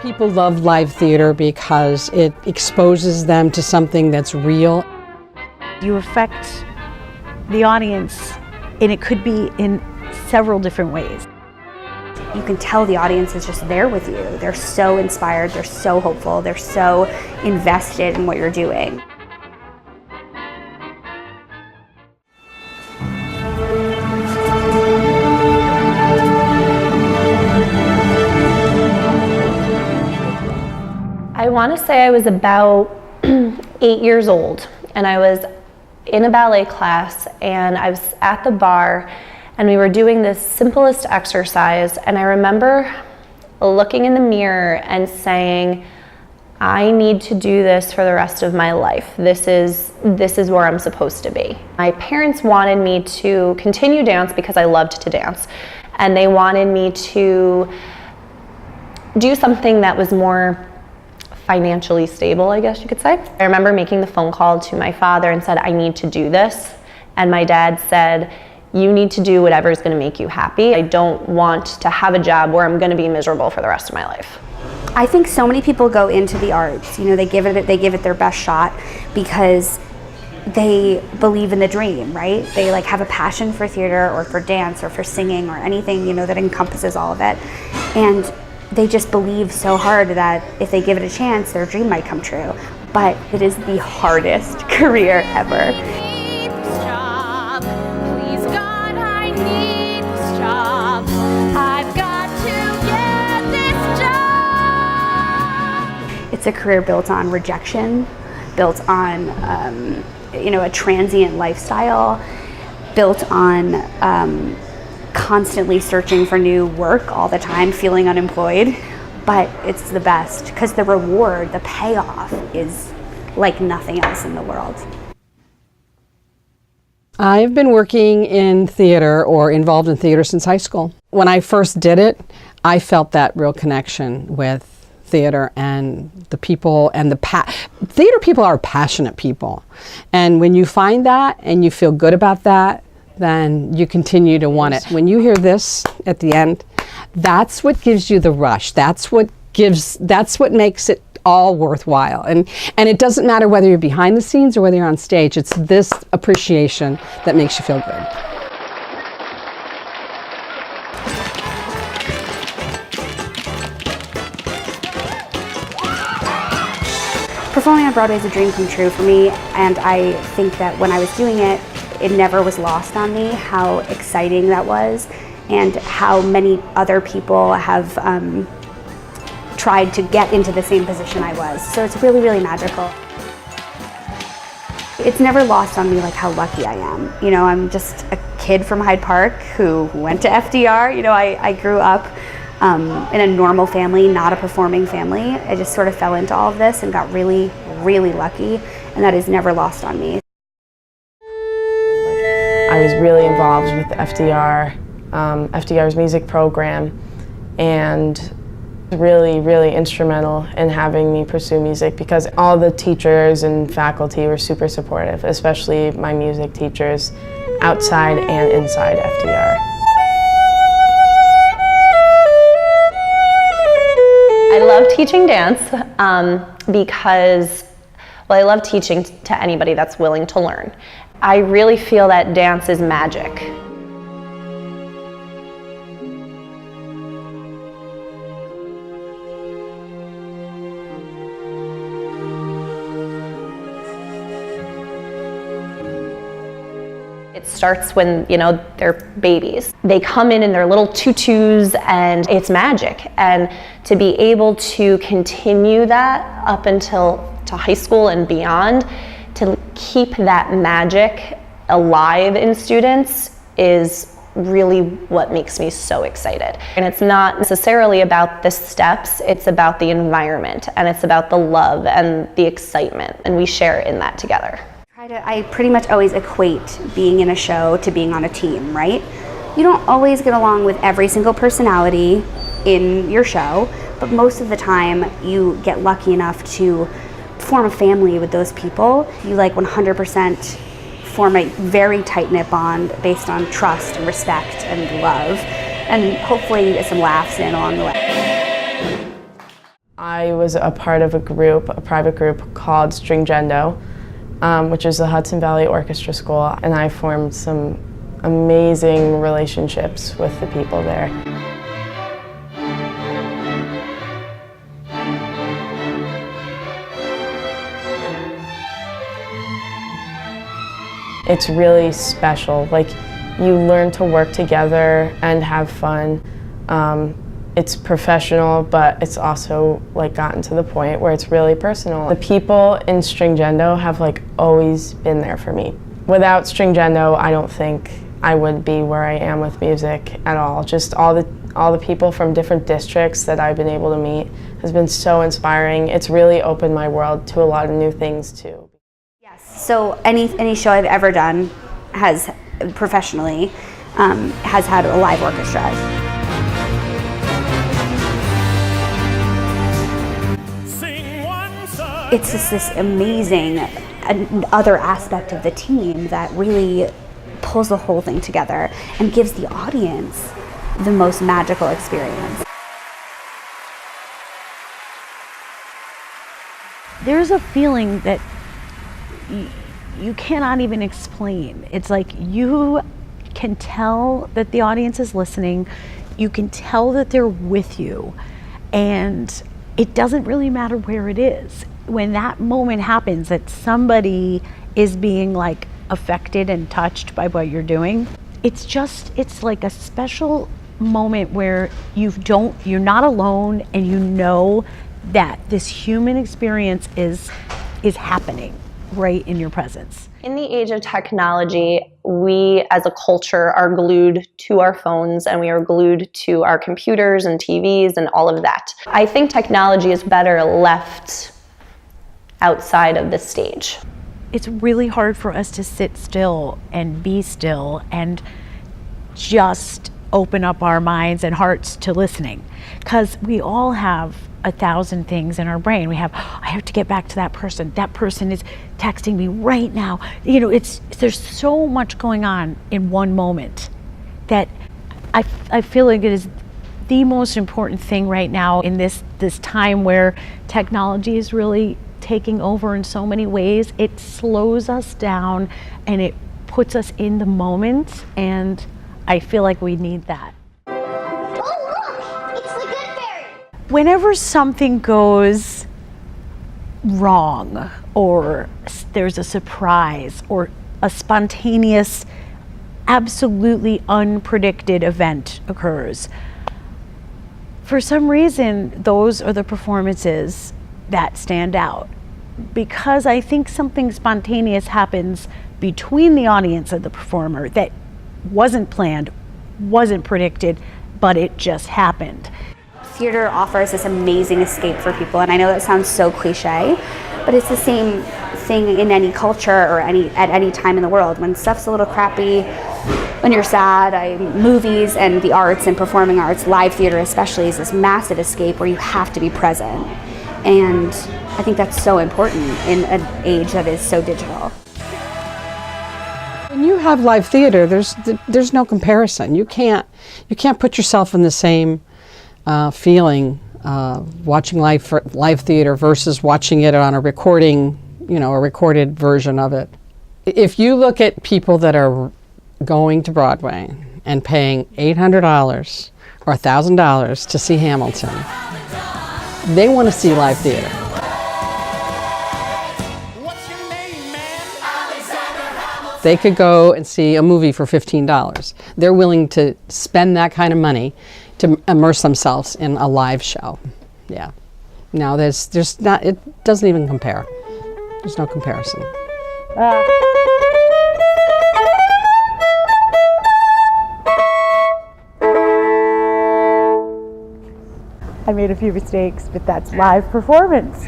People love live theater because it exposes them to something that's real. You affect the audience, and it could be in several different ways. You can tell the audience is just there with you. They're so inspired, they're so hopeful, they're so invested in what you're doing. I want to say I was about 8 years old, and I was in a ballet class, and I was at the bar, and we were doing this simplest exercise, and I remember looking in the mirror and saying, I need to do this for the rest of my life. This is where I'm supposed to be. My parents wanted me to continue dance because I loved to dance, and they wanted me to do something that was more financially stable, I guess you could say. I remember making the phone call to my father and said, I need to do this. And my dad said, you need to do whatever is going to make you happy. I don't want to have a job where I'm going to be miserable for the rest of my life. I think so many people go into the arts, you know, they give it their best shot because they believe in the dream, right? They like have a passion for theater or for dance or for singing or anything, you know, that encompasses all of it. And they just believe so hard that if they give it a chance, their dream might come true. But it is the hardest career ever. It's a career built on rejection, built on you know, a transient lifestyle, built on constantly searching for new work all the time, feeling unemployed, but it's the best because the reward, the payoff is like nothing else in the world. I've been working in theater or involved in theater since high school. When I first did it, I felt that real connection with theater and the people and theater people are passionate people. And when you find that and you feel good about that, then you continue to want it. When you hear this at the end, that's what gives you the rush. That's what makes it all worthwhile. And it doesn't matter whether you're behind the scenes or whether you're on stage. It's this appreciation that makes you feel good. Performing on Broadway is a dream come true for me, and I think that when I was doing it, it never was lost on me how exciting that was and how many other people have tried to get into the same position I was. So it's really, really magical. It's never lost on me like how lucky I am. You know, I'm just a kid from Hyde Park who went to FDR. You know, I grew up in a normal family, not a performing family. I just sort of fell into all of this and got really, really lucky, and that is never lost on me. I was really involved with the FDR's music program, and really, really instrumental in having me pursue music because all the teachers and faculty were super supportive, especially my music teachers outside and inside FDR. I love teaching dance because, well, I love teaching to anybody that's willing to learn. I really feel that dance is magic. It starts when, you know, they're babies. They come in their little tutus and it's magic. And to be able to continue that up until to high school and beyond, to keep that magic alive in students is really what makes me so excited. And it's not necessarily about the steps, it's about the environment, and it's about the love and the excitement, and we share in that together. I pretty much always equate being in a show to being on a team, right? You don't always get along with every single personality in your show, but most of the time you get lucky enough to form a family with those people. You like 100% form a very tight-knit bond based on trust and respect and love, and hopefully you get some laughs in along the way. I was a part of a private group called Stringendo, which is the Hudson Valley Orchestra School, and I formed some amazing relationships with the people there. It's really special. Like, you learn to work together and have fun. It's professional, but it's also like gotten to the point where it's really personal. The people in Stringendo have like always been there for me. Without Stringendo, I don't think I would be where I am with music at all. Just all the people from different districts that I've been able to meet has been so inspiring. It's really opened my world to a lot of new things too. Yes. So any show I've ever done has professionally has had a live orchestra. It's just this amazing other aspect of the team that really pulls the whole thing together and gives the audience the most magical experience. There's a feeling that you cannot even explain. It's like you can tell that the audience is listening, you can tell that they're with you, and it doesn't really matter where it is. When that moment happens that somebody is being like affected and touched by what you're doing, it's like a special moment where you're not alone, and you know that this human experience is happening right in your presence. In the age of technology, we as a culture are glued to our phones, and we are glued to our computers and TVs and all of that. I think technology is better left outside of the stage. It's really hard for us to sit still and be still and just open up our minds and hearts to listening, because we all have 1,000 things in our brain. We have, I have to get back to that person. That person is texting me right now. You know, there's so much going on in one moment that I feel like it is the most important thing right now in this time where technology is really taking over in so many ways. It slows us down and it puts us in the moment, and I feel like we need that. Oh, look! It's the good fairy! Whenever something goes wrong, or there's a surprise, or a spontaneous, absolutely unpredicted event occurs, for some reason, those are the performances that stand out. Because I think something spontaneous happens between the audience and the performer that wasn't planned, wasn't predicted, but it just happened. Theater offers this amazing escape for people, and I know that sounds so cliche, but it's the same thing in any culture or at any time in the world. When stuff's a little crappy, when you're sad, movies and the arts and performing arts, live theater especially, is this massive escape where you have to be present. And I think that's so important in an age that is so digital. When you have live theater, there's no comparison. You can't put yourself in the same feeling watching live theater versus watching it on a recording, a recorded version of it. If you look at people that are going to Broadway and paying $800 or $1,000 to see Hamilton, they want to see live theater. What's your name, man? They could go and see a movie for $15. They're willing to spend that kind of money to immerse themselves in a live show. Yeah. Now there's not, it doesn't even compare. There's no comparison. I made a few mistakes, but that's live performance.